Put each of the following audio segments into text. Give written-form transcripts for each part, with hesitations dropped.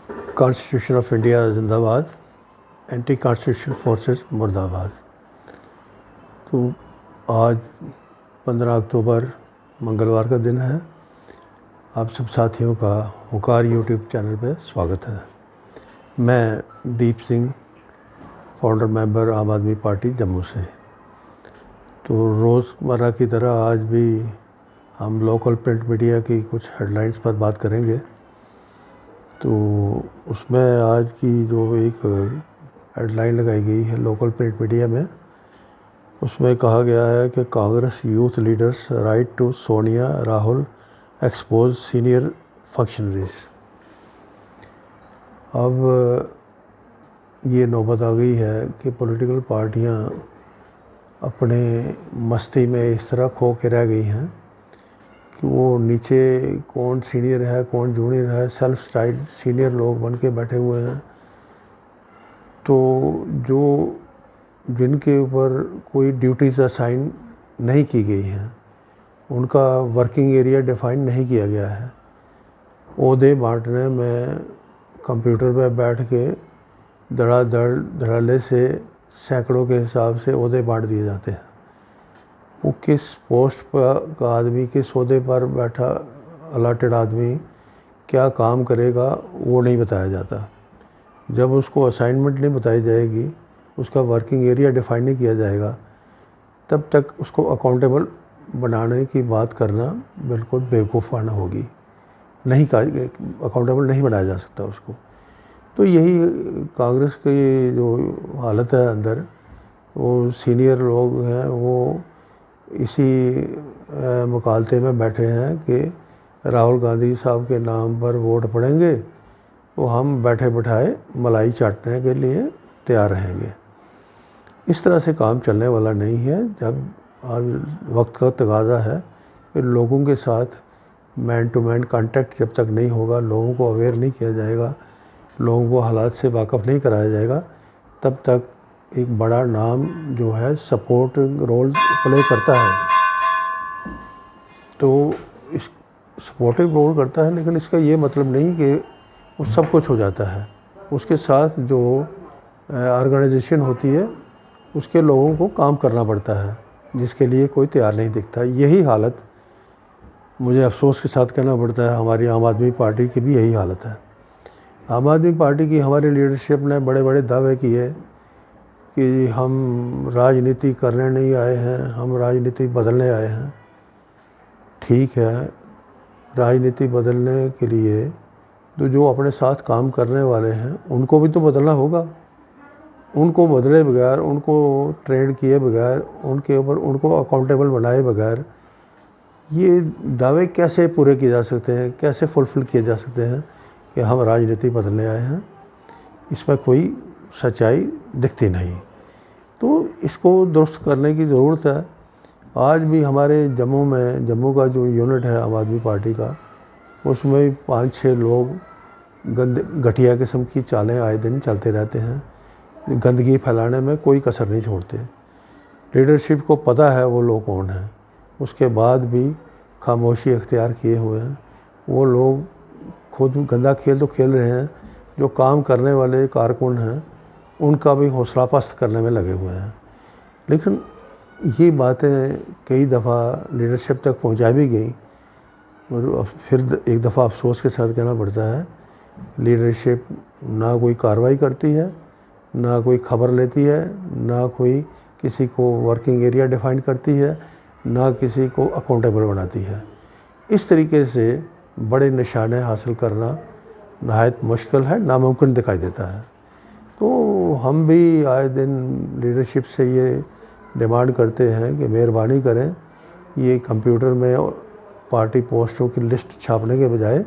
Constitution of India जिंदाबाद, anti constitution forces मुर्दाबाद। तो आज 15 अक्टूबर मंगलवार का दिन है। आप सब साथियों का हुंकार यूट्यूब चैनल पे स्वागत है। मैं दीप सिंह, फाउंडर मेंबर आम आदमी पार्टी जम्मू से। तो रोज़मर्रा की तरह आज भी हम लोकल प्रिंट मीडिया की कुछ हेडलाइंस पर बात करेंगे। तो उसमें आज की जो एक हेडलाइन लगाई गई है लोकल प्रिंट मीडिया में, उसमें कहा गया है कि Congress youth leaders write to Sonia Rahul expose senior functionaries. अब ये नौबत आ गई है कि पॉलिटिकल पार्टियां अपने मस्ती में इस तरह खो के रह गई हैं कि वो नीचे कौन सीनियर है कौन जूनियर है, सेल्फ स्टाइल सीनियर लोग बन के बैठे हुए हैं। तो जो जिनके ऊपर कोई ड्यूटीज़ असाइन नहीं की गई हैं, उनका वर्किंग एरिया डिफ़ाइन नहीं किया गया है। ओहदे बांटने में कंप्यूटर पे बैठ के धड़ाधड़ से सैकड़ों के हिसाब से ओहदे बांट दिए जाते हैं। वो किस पोस्ट पर का आदमी, किस ओहदे पर बैठा अलॉटेड आदमी क्या काम करेगा वो नहीं बताया जाता। जब उसको असाइनमेंट नहीं बताई जाएगी, उसका वर्किंग एरिया डिफ़ाइन नहीं किया जाएगा, तब तक उसको अकाउंटेबल बनाने की बात करना बिल्कुल बेवकूफ़ाना होगी। नहीं अकाउंटेबल नहीं बनाया जा सकता उसको। तो यही कांग्रेस की जो हालत है अंदर, वो सीनियर लोग हैं वो इसी मुकालते में बैठे हैं कि राहुल गांधी साहब के नाम पर वोट पड़ेंगे तो हम बैठे बैठाए मलाई चाटने के लिए तैयार रहेंगे। इस तरह से काम चलने वाला नहीं है। जब आज वक्त का तकाज़ा है कि लोगों के साथ मैन टू मैन कांटेक्ट जब तक नहीं होगा, लोगों को अवेयर नहीं किया जाएगा, लोगों को हालात से वाक़फ़ नहीं कराया जाएगा, तब तक एक बड़ा नाम जो है सपोर्ट रोल प्ले करता है। तो इस सपोर्टिव रोल करता है, लेकिन इसका ये मतलब नहीं कि वो सब कुछ हो जाता है। उसके साथ जो ऑर्गेनाइजेशन होती है उसके लोगों को काम करना पड़ता है, जिसके लिए कोई तैयार नहीं दिखता। यही हालत मुझे अफसोस के साथ कहना पड़ता है, हमारी आम आदमी पार्टी की भी यही हालत है। आम आदमी पार्टी की हमारी लीडरशिप ने बड़े बड़े दावे किए कि हम राजनीति करने नहीं आए हैं, हम राजनीति बदलने आए हैं। ठीक है, राजनीति बदलने के लिए तो जो अपने साथ काम करने वाले हैं उनको भी तो बदलना होगा। उनको बदले बगैर, उनको ट्रेंड किए बगैर, उनके ऊपर उनको अकाउंटेबल बनाए बगैर ये दावे कैसे पूरे किए जा सकते हैं, कैसे फुलफ़िल किए जा सकते हैं कि हम राजनीति बदलने आए हैं? इसमें कोई सच्चाई दिखती नहीं। तो इसको दुरुस्त करने की ज़रूरत है। आज भी हमारे जम्मू का जो यूनिट है आम आदमी पार्टी का, उसमें 5-6 लोग घटिया किस्म की चालें आए दिन चलते रहते हैं, गंदगी फैलाने में कोई कसर नहीं छोड़ते। लीडरशिप को पता है वो लोग कौन हैं, उसके बाद भी खामोशी अख्तियार किए हुए हैं। वो लोग खुद गंदा खेल तो खेल रहे हैं, जो काम करने वाले कारकुन हैं उनका भी हौसला पस्त करने में लगे हुए हैं। लेकिन ये बातें कई दफ़ा लीडरशिप तक पहुंचाई भी गई, और फिर एक दफ़ा अफसोस के साथ कहना पड़ता है, लीडरशिप ना कोई कार्रवाई करती है, ना कोई खबर लेती है, ना कोई किसी को वर्किंग एरिया डिफ़ाइन करती है, ना किसी को अकाउंटेबल बनाती है। इस तरीके से बड़े निशाने हासिल करना नहायत मुश्किल है, नामुमकिन दिखाई देता है। तो हम भी आए दिन लीडरशिप से ये डिमांड करते हैं कि मेहरबानी करें, ये कंप्यूटर में पार्टी पोस्टों की लिस्ट छापने के बजाय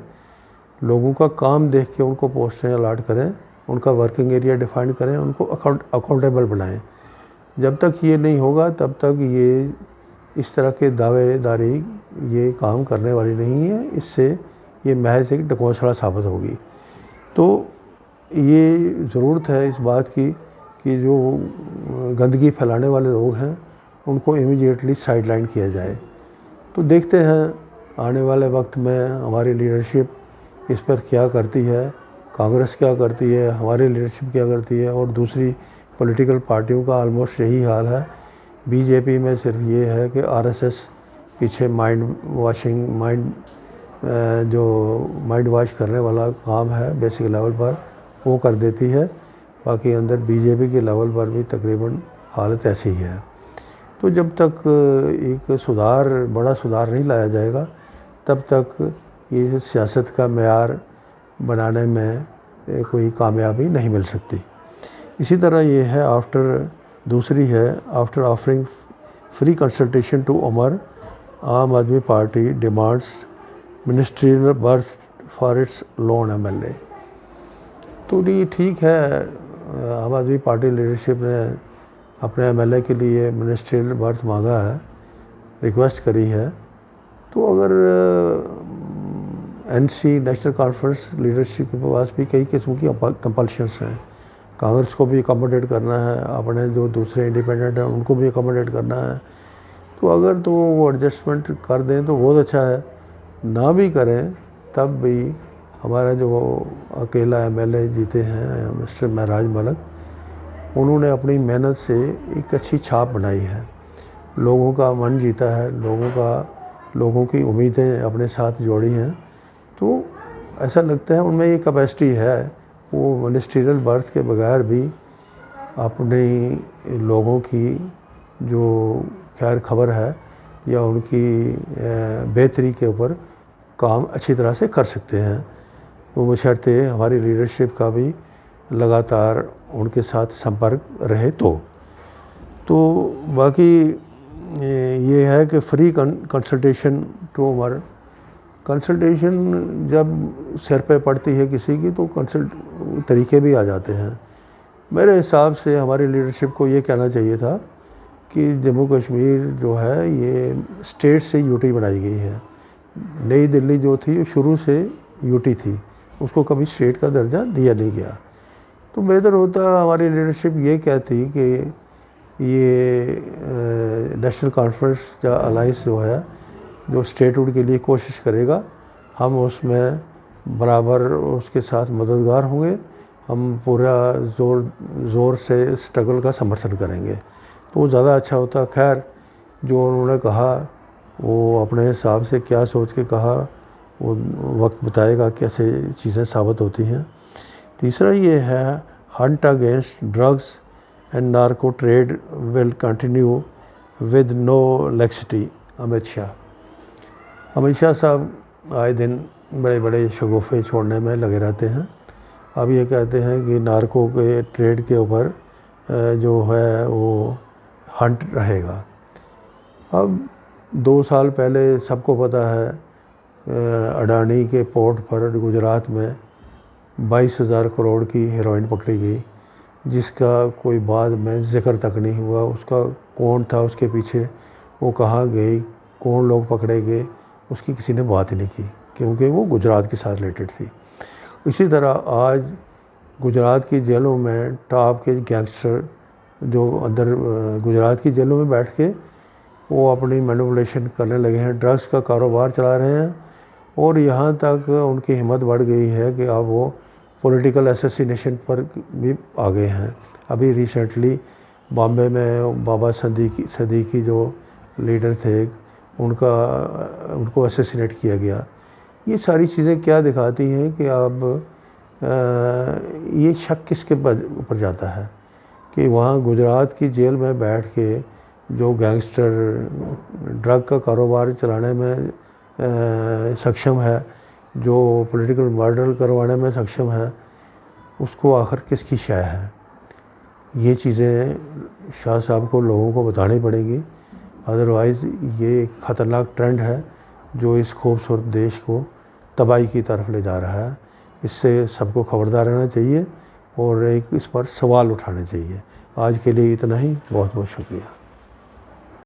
लोगों का काम देख के उनको पोस्टें अलॉट करें, उनका वर्किंग एरिया डिफ़ाइन करें, उनको अकाउंटेबल बनाएं। जब तक ये नहीं होगा तब तक ये इस तरह के दावेदारी ये काम करने वाली नहीं है। इससे ये महज एक ढकोसला साबित होगी। तो ये ज़रूरत है इस बात की कि जो गंदगी फैलाने वाले लोग हैं उनको इमीडिएटली साइडलाइन किया जाए। तो देखते हैं आने वाले वक्त में हमारी लीडरशिप इस पर क्या करती है, कांग्रेस क्या करती है, हमारी लीडरशिप क्या करती है, और दूसरी पॉलिटिकल पार्टियों का ऑलमोस्ट यही हाल है। बीजेपी में सिर्फ ये है कि आरएसएस पीछे माइंड वॉश करने वाला काम है बेसिक लेवल पर, वो कर देती है। बाकी अंदर बीजेपी के लेवल पर भी तकरीबन हालत ऐसी ही है। तो जब तक एक बड़ा सुधार नहीं लाया जाएगा, तब तक ये सियासत का मेयार बनाने में कोई कामयाबी नहीं मिल सकती। इसी तरह ये है दूसरी है after offering free consultation to Umar, Aam Aadmi Party demands ministerial berth for its lone MLA. तो ये ठीक है, आम आदमी पार्टी लीडरशिप ने अपने एमएलए के लिए मिनिस्ट्रियल बर्थ मांगा है, रिक्वेस्ट करी है। तो अगर एनसी नेशनल कॉन्फ्रेंस लीडरशिप के पास भी कई किस्म की कंपल्शंस हैं। कांग्रेस को भी अकोमोडेट करना है, अपने जो दूसरे इंडिपेंडेंट हैं उनको भी अकोमोडेट करना है। तो अगर तो वो एडजस्टमेंट कर दें तो बहुत अच्छा है, ना भी करें तब भी हमारा जो अकेला एमएलए जीते हैं मिस्टर महराज मलिक, उन्होंने अपनी मेहनत से एक अच्छी छाप बनाई है, लोगों का मन जीता है, लोगों की उम्मीदें अपने साथ जोड़ी हैं। तो ऐसा लगता है उनमें ये कैपेसिटी है, वो मिनिस्ट्रियल बर्थ के बगैर भी अपने लोगों की जो खैर खबर है या उनकी बेहतरी के ऊपर काम अच्छी तरह से कर सकते हैं। वो बशर्ते हमारी लीडरशिप का भी लगातार उनके साथ संपर्क रहे तो बाकी ये है कि free consultation to Umar, consultation जब सिर पे पड़ती है किसी की तो तरीके भी आ जाते हैं। मेरे हिसाब से हमारी लीडरशिप को ये कहना चाहिए था कि जम्मू कश्मीर जो है ये स्टेट से यूटी बनाई गई है। नई दिल्ली जो थी वो शुरू से यूटी थी, उसको कभी स्टेट का दर्जा दिया नहीं गया। तो बेहतर होता हमारी लीडरशिप ये कहती कि ये नेशनल कॉन्फ्रेंस या अलाइंस जो है जो स्टेटहुड के लिए कोशिश करेगा, हम उसमें बराबर उसके साथ मददगार होंगे, हम पूरा ज़ोर से स्ट्रगल का समर्थन करेंगे तो वो ज़्यादा अच्छा होता। खैर जो उन्होंने कहा वो अपने हिसाब से क्या सोच के कहा वो वक्त बताएगा कैसे चीज़ें साबित होती हैं। तीसरा ये है hunt against drugs and narco trade will continue with no laxity. Amit Shah साहब आए दिन बड़े बड़े शगुफ़े छोड़ने में लगे रहते हैं। अब ये कहते हैं कि नार्को के ट्रेड के ऊपर जो है वो हंट रहेगा। अब 2 साल पहले सबको पता है अडानी के पोर्ट पर गुजरात में 22,000 करोड़ की हेरोइन पकड़ी गई, जिसका कोई बाद में ज़िक्र तक नहीं हुआ। उसका कौन था उसके पीछे, वो कहाँ गई, कौन लोग पकड़े गए, उसकी किसी ने बात ही नहीं की क्योंकि वो गुजरात के साथ रिलेटेड थी। इसी तरह आज गुजरात की जेलों में टॉप के गैंगस्टर जो अंदर गुजरात की जेलों में बैठ के वो अपनी मैनिपुलेशन करने लगे हैं, ड्रग्स का कारोबार चला रहे हैं और यहाँ तक उनकी हिम्मत बढ़ गई है कि अब वो पॉलिटिकल असैसिनेशन पर भी आ गए हैं। अभी रिसेंटली बॉम्बे में बाबा सदीकी जो लीडर थे उनको असैसिनेट किया गया। ये सारी चीज़ें क्या दिखाती हैं कि अब ये शक किसके ऊपर जाता है कि वहाँ गुजरात की जेल में बैठ के जो गैंगस्टर ड्रग का कारोबार चलाने में सक्षम है, जो पॉलिटिकल मर्डर करवाने में सक्षम है, उसको आखिर किसकी शय है। ये चीज़ें शाह साहब को लोगों को बतानी पड़ेंगी, अदरवाइज़ ये एक ख़तरनाक ट्रेंड है जो इस खूबसूरत देश को तबाही की तरफ ले जा रहा है। इससे सबको खबरदार रहना चाहिए और इस पर सवाल उठाने चाहिए। आज के लिए इतना ही, बहुत बहुत शुक्रिया।